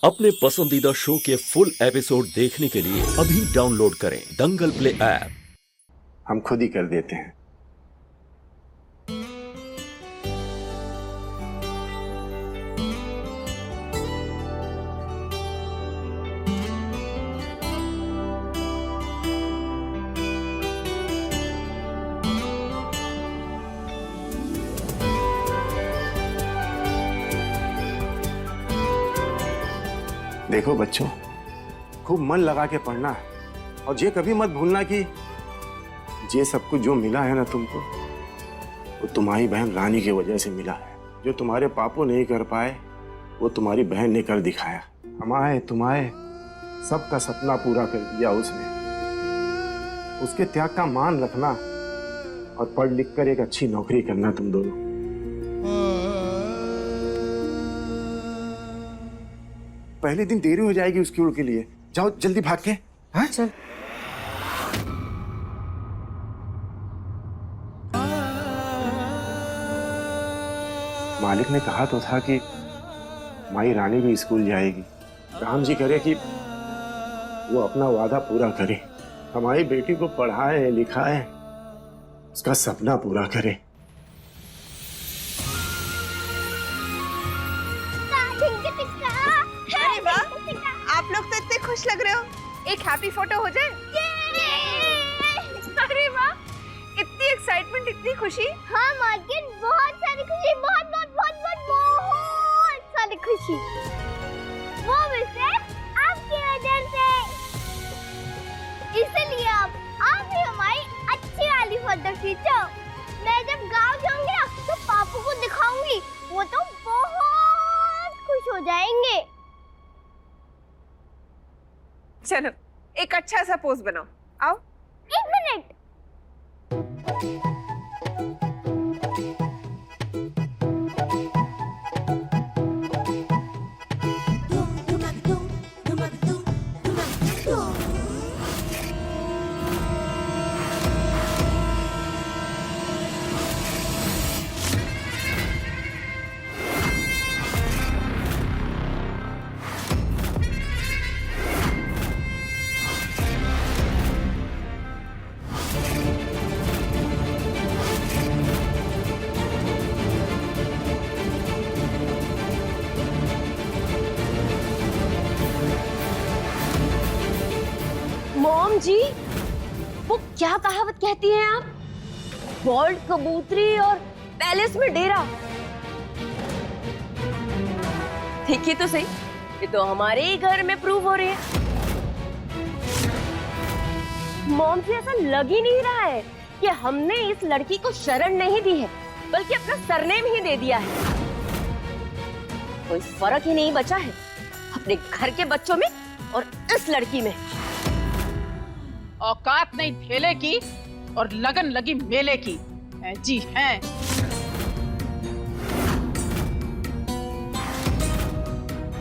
अपने पसंदीदा शो के फुल एपिसोड देखने के लिए अभी डाउनलोड करें दंगल प्ले ऐप। हम खुद ही कर देते हैं। देखो बच्चों, खूब मन लगा के पढ़ना और ये कभी मत भूलना कि ये सब कुछ जो मिला है ना तुमको, वो तुम्हारी बहन रानी की वजह से मिला है। जो तुम्हारे पापा नहीं कर पाए वो तुम्हारी बहन ने कर दिखाया। हमारे तुम्हारे सबका सपना पूरा कर दिया उसने। उसके त्याग का मान रखना और पढ़ लिख कर एक अच्छी नौकरी करना तुम दोनों। पहले दिन देरी हो जाएगी उसकी उड़ के लिए। जाओ जल्दी भाग के। हाँ चल। मालिक ने कहा तो था कि माई रानी भी स्कूल जाएगी। राम जी करे कि वो अपना वादा पूरा करे, हमारी बेटी को पढ़ाए लिखाए, उसका सपना पूरा करे। आप लोग तो इतने खुश लग रहे हो, एक हैप्पी फोटो हो जाए। अरे वाह, इतनी एक्साइटमेंट, इतनी खुशी। हाँ मार्केट, बहुत सारी खुशी, बहुत बहुत बहुत बहुत बहुत सारी खुशी। वो भी सिर्फ आपकी वजह से। इसलिए आप भी हमारी अच्छी वाली फोटो खींचो। मैं जब गांव जाऊंगी ना तो पापू को दिखाऊंगी, वो तो बहुत खुश हो जाएंगे। चलो एक अच्छा सा पोज बनाओ। आओ। एक मिनट। मॉम जी, वो क्या कहावत कहती हैं आप? बॉल्ड कबूतरी और पैलेस में डेरा। देखिए तो सही, ये तो हमारे ही घर में प्रूव हो रही है। मॉम जी, ऐसा लग ही नहीं रहा है कि हमने इस लड़की को शरण नहीं दी है, बल्कि अपना सरनेम ही दे दिया है। कोई फर्क ही नहीं बचा है अपने घर के बच्चों में और इस लड़की में। औकात नहीं ठेले की और लगन लगी मेले की है जी हैं।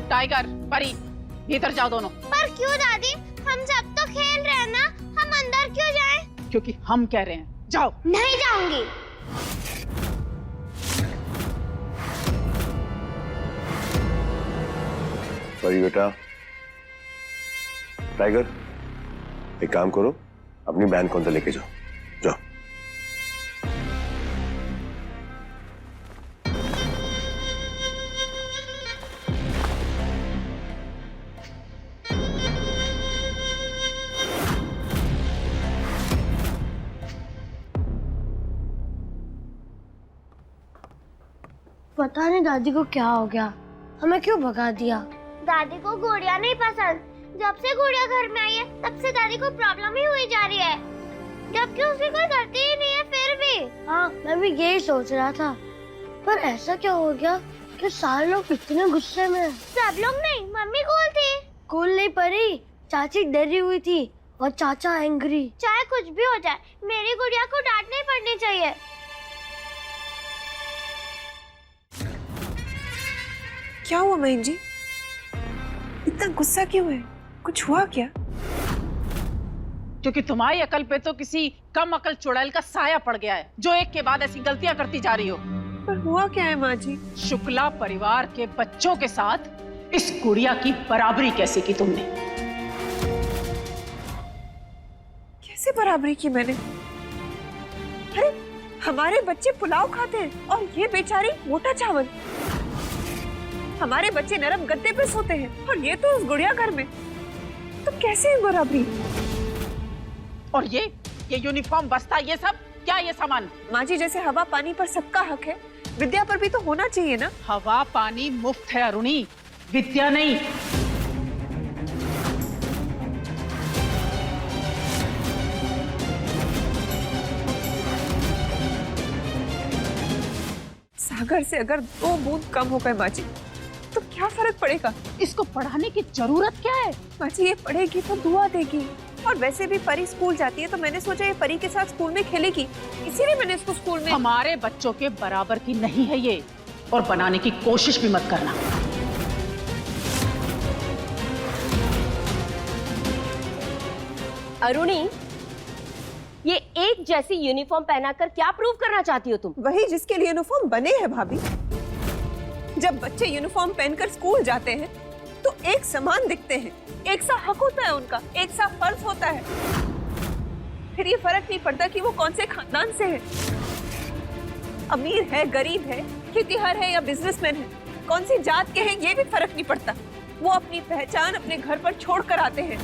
टाइगर, परी, भीतर जाओ दोनों। पर क्यों दादी? हम सब तो खेल रहे हैं ना, हम अंदर क्यों जाएं? क्योंकि हम कह रहे हैं जाओ। नहीं जाऊंगी। परी बेटा, टाइगर, एक काम करो, अपनी बहन को अंदर लेके जाओ। जाओ। पता नहीं दादी को क्या हो गया, हमें क्यों भगा दिया। दादी को गुड़िया नहीं पसंद। जब से गुड़िया घर में आई है तब से दादी को प्रॉब्लम ही हुई जा रही है, जबकि उसकी कोई गलती ही नहीं है फिर भी। हाँ, मैं भी यही सोच रहा था। पर ऐसा क्या हो गया कि सारे लोग इतने गुस्से में? सब लोग नहीं, मम्मी कूल थी। कूल नहीं परी, चाची डरी हुई थी और चाचा एंग्री। चाहे कुछ भी हो जाए, मेरी गुड़िया को डांट नहीं पड़नी चाहिए। क्या हुआ बहन जी, इतना गुस्सा क्यों है? कुछ हुआ क्या? क्योंकि तुम्हारी अकल पे तो किसी कम अकल चुड़ैल का साया पड़ गया है, जो एक के बाद ऐसी गलतियां करती जा रही हो। पर हुआ क्या है माँ जी? शुक्ला परिवार के बच्चों के साथ इस गुड़िया की बराबरी कैसे की तुमने? कैसे बराबरी की मैंने? अरे हमारे बच्चे पुलाव खाते हैं और ये बेचारी मोटा चावल। हमारे बच्चे नरम गद्दे पे सोते हैं और ये तो उस गुड़िया घर में। तो कैसे है बराबरी? और ये यूनिफॉर्म, बस्ता, ये सब क्या? ये सामान? माँ जी, जैसे हवा पानी पर सबका हक है, विद्या पर भी तो होना चाहिए ना। हवा पानी मुफ्त है अरुणी, विद्या नहीं। सागर से अगर 2 बूंद कम हो गए माँ जी, तो क्या फर्क पड़ेगा? इसको पढ़ाने की जरूरत क्या है? माँ जी, ये पढ़ेगी तो दुआ देगी। और वैसे भी परी स्कूल जाती है, तो मैंने सोचा ये परी के साथ स्कूल में खेलेगी, इसीलिए मैंने इसको स्कूल में। हमारे बच्चों के बराबर की नहीं है ये, और बनाने की कोशिश भी मत करना। अरुणी, ये एक जैसी यूनिफॉर्म पहनाकर क्या प्रूव करना चाहती हो तुम? वही जिसके लिए यूनिफॉर्म बने हैं भाभी। जब बच्चे यूनिफॉर्म पहनकर स्कूल जाते हैं तो एक समान दिखते हैं, एक सा हक होता है उनका, एक सा फर्ज होता है। फिर ये फर्क नहीं पड़ता कि वो कौन से खानदान से है, अमीर है, गरीब है, खेतीहर है या बिजनेसमैन है, कौन सी जात के हैं, ये भी फर्क नहीं पड़ता। वो अपनी पहचान अपने घर पर छोड़ कर आते हैं।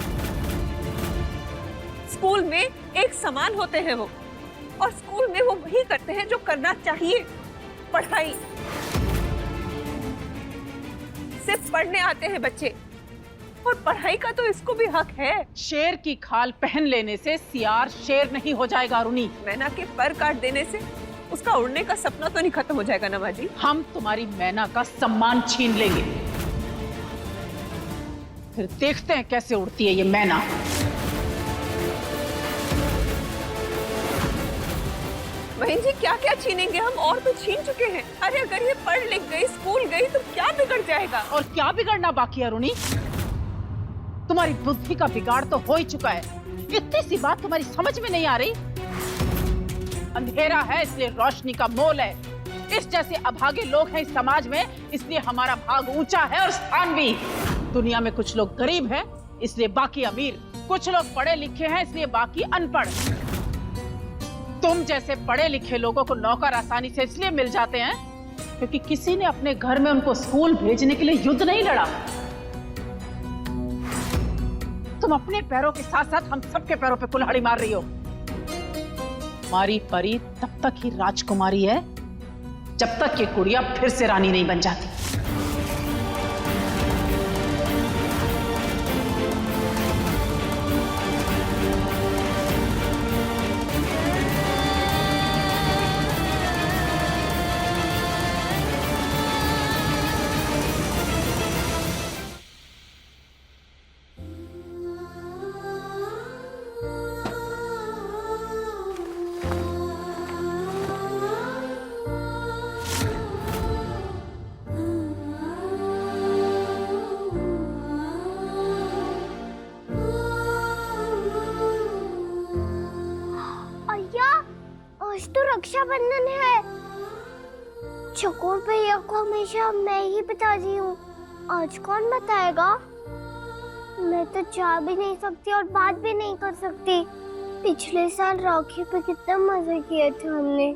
स्कूल में एक समान होते हैं वो, और स्कूल में वो वही करते हैं जो करना चाहिए, पढ़ाई। सिर्फ पढ़ने आते हैं बच्चे, और पढ़ाई का तो इसको भी हक है। शेर की खाल पहन लेने से सियार शेर नहीं हो जाएगा अरुणी। मैना के पर काट देने से उसका उड़ने का सपना तो नहीं खत्म हो जाएगा ना माँ जी। हम तुम्हारी मैना का सम्मान छीन लेंगे, फिर देखते हैं कैसे उड़ती है ये मैना। बहन जी, क्या क्या छीनेंगे हम, और तो छीन चुके हैं। अरे अगर ये पढ़ लिख गई, स्कूल गई, तो क्या बिगड़ जाएगा? और क्या बिगड़ना बाकी है अरुणी? तुम्हारी बुद्धि का बिगाड़ तो हो ही चुका है। इतनी सी बात तुम्हारी समझ में नहीं आ रही? अंधेरा है इसलिए रोशनी का मोल है। इस जैसे अभागे लोग हैं इस समाज में, इसलिए हमारा भाग ऊंचा है और स्थान भी। दुनिया में कुछ लोग गरीब हैं इसलिए बाकी अमीर, कुछ लोग पढ़े लिखे हैं इसलिए बाकी अनपढ़। तुम जैसे पढ़े लिखे लोगों को नौकर आसानी से इसलिए मिल जाते हैं क्योंकि किसी ने अपने घर में उनको स्कूल भेजने के लिए युद्ध नहीं लड़ा। तुम अपने पैरों के साथ साथ हम सबके पैरों पे कुल्हाड़ी मार रही हो। हमारी परी तब तक ही राजकुमारी है जब तक ये गुड़िया फिर से रानी नहीं बन जाती। आज तो रक्षाबंधन है। चकोर भैया को हमेशा मैं ही बताती हूँ, आज कौन बताएगा? मैं तो जा भी नहीं सकती और बात भी नहीं कर सकती। पिछले साल राखी पे कितना मजे किए थे हमने।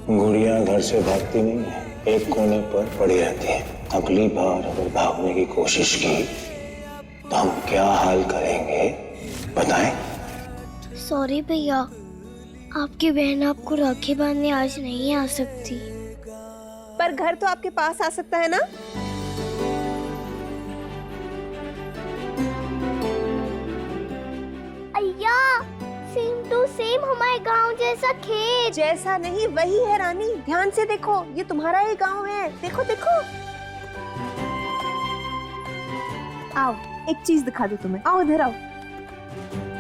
गुड़िया घर से भागती नहीं है, एक कोने पर पड़ी रहती है। अगली बार अगर भागने की कोशिश की तो हम क्या हाल करेंगे बताएं? सॉरी भैया, आपकी बहन आपको राखी बांधने आज नहीं आ सकती। पर घर तो आपके पास आ सकता है ना? अय्या, सेम टू सेम हमारे गांव जैसा खेत। जैसा नहीं, वही है रानी। ध्यान से देखो, ये तुम्हारा ही गांव है। देखो देखो। आओ, एक चीज दिखा दूं तुम्हें। आओ इधर आओ,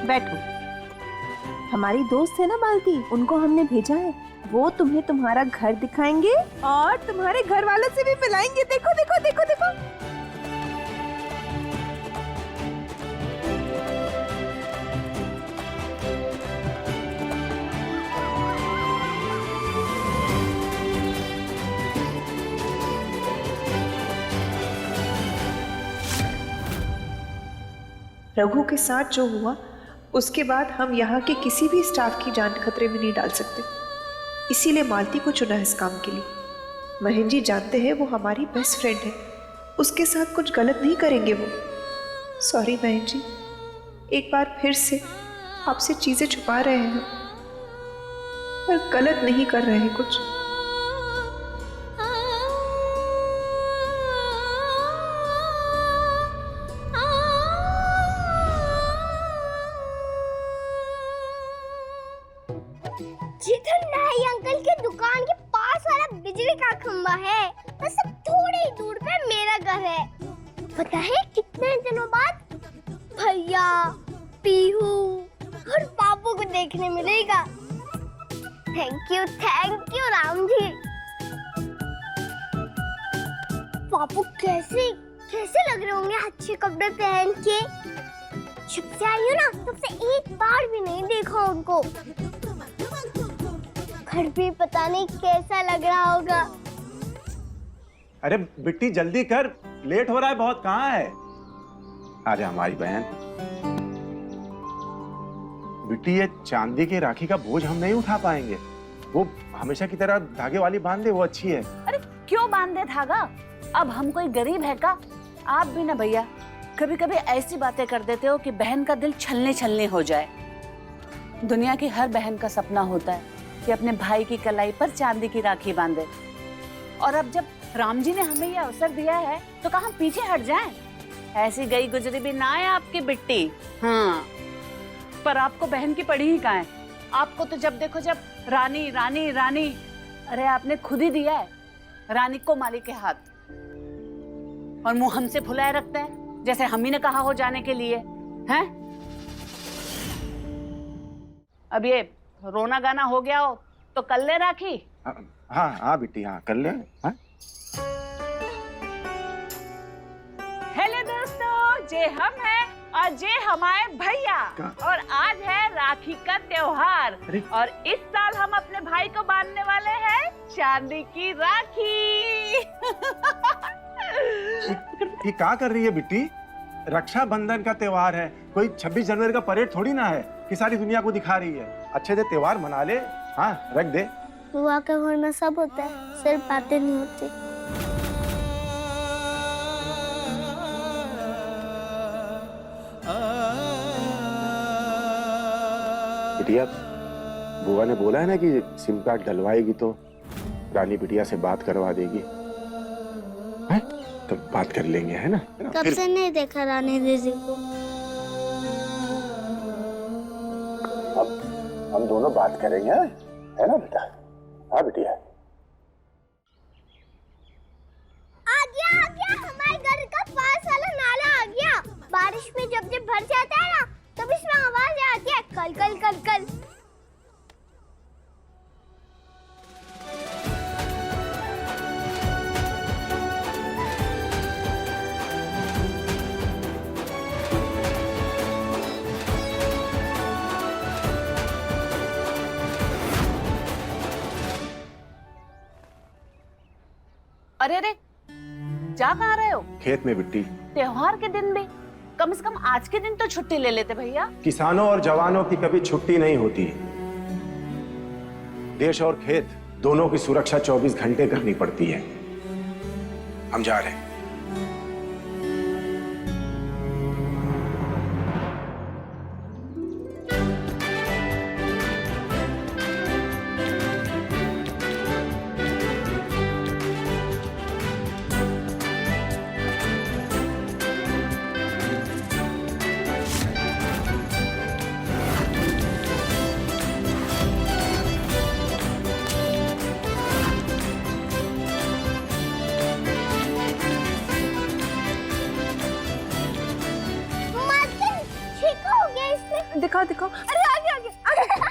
बैठो। हमारी दोस्त है ना मालती, उनको हमने भेजा है। वो तुम्हें तुम्हारा घर दिखाएंगे और तुम्हारे घर वालों से भी मिलाएंगे। देखो देखो देखो देखो। रघु के साथ जो हुआ उसके बाद हम यहाँ के किसी भी स्टाफ की जान खतरे में नहीं डाल सकते, इसीलिए मालती को चुना इस काम के लिए। महेंद्र जी जानते हैं वो हमारी बेस्ट फ्रेंड है, उसके साथ कुछ गलत नहीं करेंगे वो। सॉरी महेंद्र जी, एक बार फिर से आपसे चीजें छुपा रहे हैं हम, पर गलत नहीं कर रहे हैं कुछ। जिधर नाई अंकल के दुकान के पास वाला बिजली का खंबा है, बस अब थोड़ी ही दूर पे मेरा घर है। पता है कितने दिनों बाद भैया, पीहू और पापू को देखने मिलेगा। Thank you Ram ji. पापू कैसे कैसे लग रहे होंगे अच्छे कपड़े पहन के। जब से आई हूँ ना तब से एक बार भी नहीं देखा उनको। घर भी पता नहीं कैसा लग रहा होगा। अरे बिट्टी जल्दी कर, लेट हो रहा है बहुत। कहाँ है? अरे हमारी बहन बिट्टी, ये चांदी की राखी का बोझ हम नहीं उठा पाएंगे। वो हमेशा की तरह धागे वाली बांध दे, वो अच्छी है। अरे क्यों बांध दे धागा? अब हम कोई गरीब है का? आप भी ना भैया कभी कभी ऐसी बातें कर देते हो कि बहन का दिल छलने छलने हो जाए। दुनिया की हर बहन का सपना होता है कि अपने भाई की कलाई पर चांदी की राखी बांधे, और अब जब राम जी ने हमें यह अवसर दिया है तो कहाँ पीछे हट जाएं? ऐसी गई गुजरी भी ना है आपकी बिट्टी। हाँ, पर आपको बहन की पड़ी ही कहाँ है? आपको तो जब देखो जब रानी रानी रानी। अरे आपने खुद ही दिया है रानी को मालिक के हाथ, और मुंह हमसे फुलाए रखते हैं जैसे हम ही ने कहा हो जाने के लिए हैं। अब ये रोना गाना हो गया हो तो कर ले राखी। हाँ हाँ बिट्टी, हाँ कर ले। हाँ? हेलो दोस्तों, जे हम हैं और जे हमारे भैया, और आज है राखी का त्योहार। और इस साल हम अपने भाई को बांधने वाले हैं चांदी की राखी। ये क्या कर रही है बिट्टी? रक्षाबंधन का त्योहार है, कोई 26 जनवरी का परेड थोड़ी ना है कि सारी दुनिया को दिखा रही है। अच्छे से त्योहार मना ले। हाँ रख दे। बुआ के घर में सब होता है, सिर्फ बातें नहीं होती। बिटिया, बुआ ने बोला है ना कि सिम कार्ड डलवाएगी तो रानी बिटिया से बात करवा देगी। है? तो बात कर लेंगे, है ना? कब से नहीं देखा रानी दीदी को। अब हम दोनों बात करेंगे, है ना बेटा? हाँ बिटिया। आ गया हमारे घर का पास वाला नाला आ गया। बारिश में जब भर जाता है ना तब इसमें आवाज आती है, कल कल कल कल। अरे अरे, जा कहाँ रहे हो? खेत में बिट्टी। त्योहार के दिन भी कम से कम आज के दिन तो छुट्टी ले लेते भैया। किसानों और जवानों की कभी छुट्टी नहीं होती। देश और खेत दोनों की सुरक्षा 24 घंटे करनी पड़ती है। हम जा रहे हैं। दिखाओ दिखाओ। अरे आगे आगे, आगे।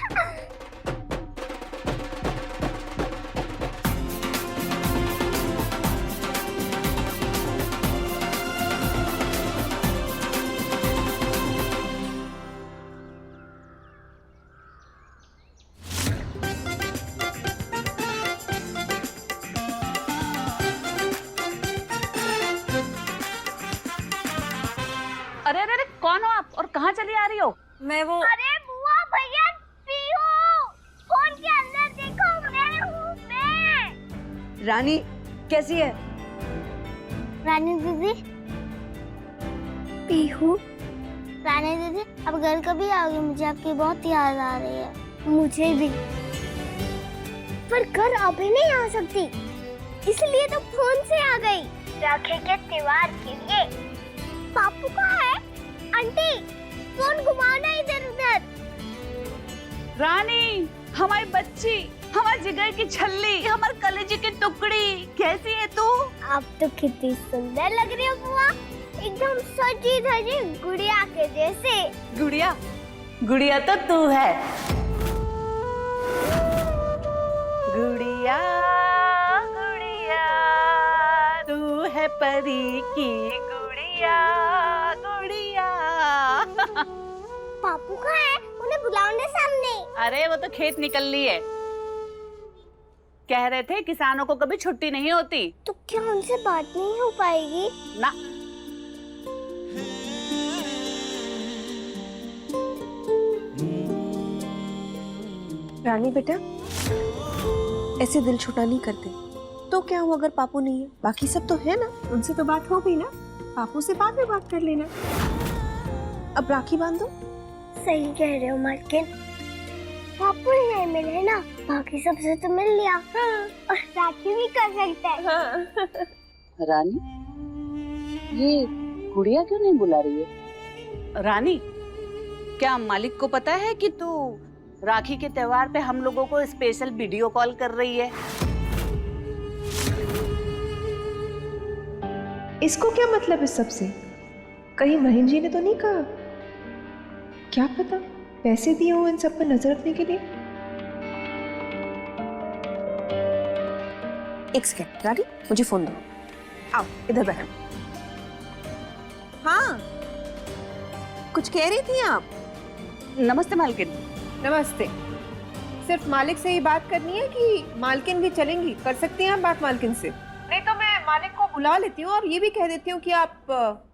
मैं वो अरे बुआ भैया पीहू, फोन के अंदर देखो, मैं हूँ मैं। रानी कैसी है? रानी दीदी, पीहू, रानी दीदी अब घर कभी आओगे? मुझे आपकी बहुत याद आ रही है। मुझे भी, पर घर अभी नहीं आ सकती, इसलिए तो फोन से आ गई राखी के त्योहार के लिए। पापू कहाँ है? आंटी फोन घुमाना इधर उधर। रानी, हमारी बच्ची, हमारे जिगर की छल्ली, हमारे कलेजे की टुकड़ी, कैसी है तू? आप तो कितनी सुंदर लग रही हो बुआ, एकदम सजी धजी गुड़िया के जैसे। गुड़िया? गुड़िया तो तू है। गुड़िया गुड़िया तू है परी की गुड़िया गुड़िया। पापू कहाँ है? उन्हें बुलाओ ना सामने। अरे वो तो खेत निकल ली है। कह रहे थे किसानों को कभी छुट्टी नहीं होती। तो क्या उनसे बात नहीं हो पाएगी? ना। रानी बेटा, ऐसे दिल छोटा नहीं करते। तो क्या हुआ अगर पापू नहीं है? बाकी सब तो है ना, उनसे तो बात हो गई ना। पापू से बाद में बात कर लेना। अब राखी बांधो। सही कह रहे हो मालकिन, पापू ही नहीं मिले ना, बाकी सबसे तो मिल लिया। और राखी भी कर सकते हैं। रानी, ये गुड़िया क्यों नहीं बुला रही है? रानी, क्या मालिक को पता है कि तू राखी के त्योहार पे हम लोगों को स्पेशल वीडियो कॉल कर रही है? इसको क्या मतलब इस सब से? कहीं महीन जी ने तो नहीं कहा? क्या पता पैसे दिए हो इन सब पर नजर रखने के लिए। एक सेकंड रानी, मुझे फोन दो। आओ इधर बैठो। हाँ, कुछ कह रही थी आप? नमस्ते मालकिन। नमस्ते। सिर्फ मालिक से ही बात करनी है कि मालकिन भी चलेंगी? कर सकती हैं आप बात मालकिन से, नहीं तो मैं मालिक को बुला लेती हूँ और ये भी कह देती हूँ कि आप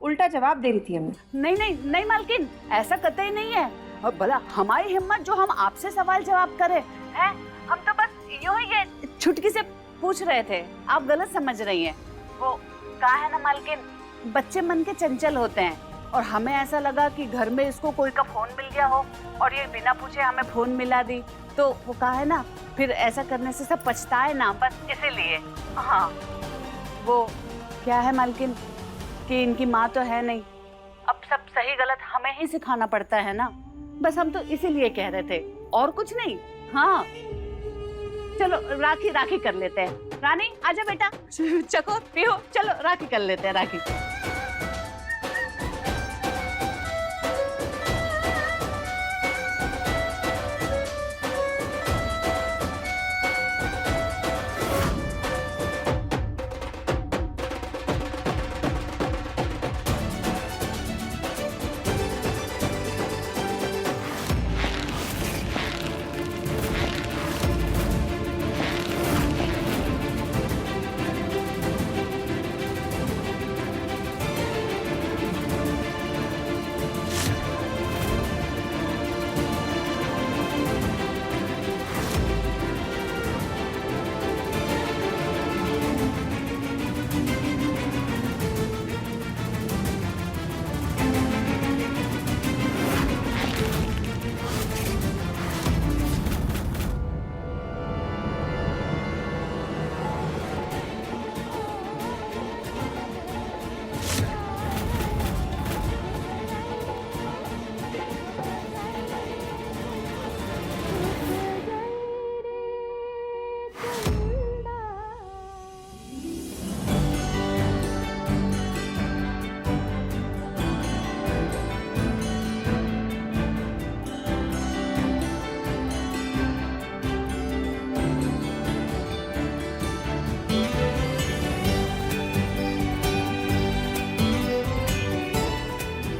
उल्टा जवाब दे रही थी हमें। नहीं नहीं नहीं मालकिन, ऐसा कतई नहीं है। और भला हमारी हिम्मत जो हम आपसे सवाल जवाब करें हैं? हम तो बस यूं ही ये छुटकी से पूछ रहे थे, आप गलत समझ रही हैं। वो कहा है ना मालकिन, बच्चे मन के चंचल होते हैं और हमें ऐसा लगा कि घर में इसको कोई का फोन मिल गया हो और ये बिना पूछे हमें फोन मिला दी, तो वो कहा है ना, फिर ऐसा करने से सब पछताए ना, बस इसीलिए। हाँ, वो क्या है मालकिन कि इनकी माँ तो है नहीं, अब सब सही गलत हमें ही सिखाना पड़ता है ना, बस हम तो इसीलिए कह रहे थे, और कुछ नहीं। हाँ चलो राखी राखी कर लेते हैं। रानी आजा बेटा, चको पियो, चलो राखी कर लेते हैं राखी।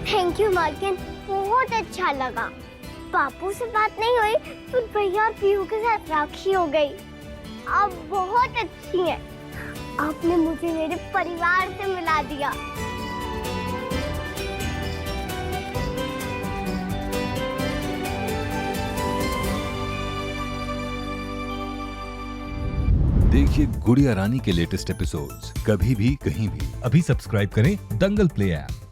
थैंक यू मालकिन, बहुत अच्छा लगा। पापू से बात नहीं हुई, फिर भैया और पीहू के साथ राखी हो गई। आप बहुत अच्छी हैं। आपने मुझे मेरे परिवार से मिला दिया। देखिए गुड़िया रानी के लेटेस्ट एपिसोड्स कभी भी कहीं भी। अभी सब्सक्राइब करें दंगल प्ले ऐप।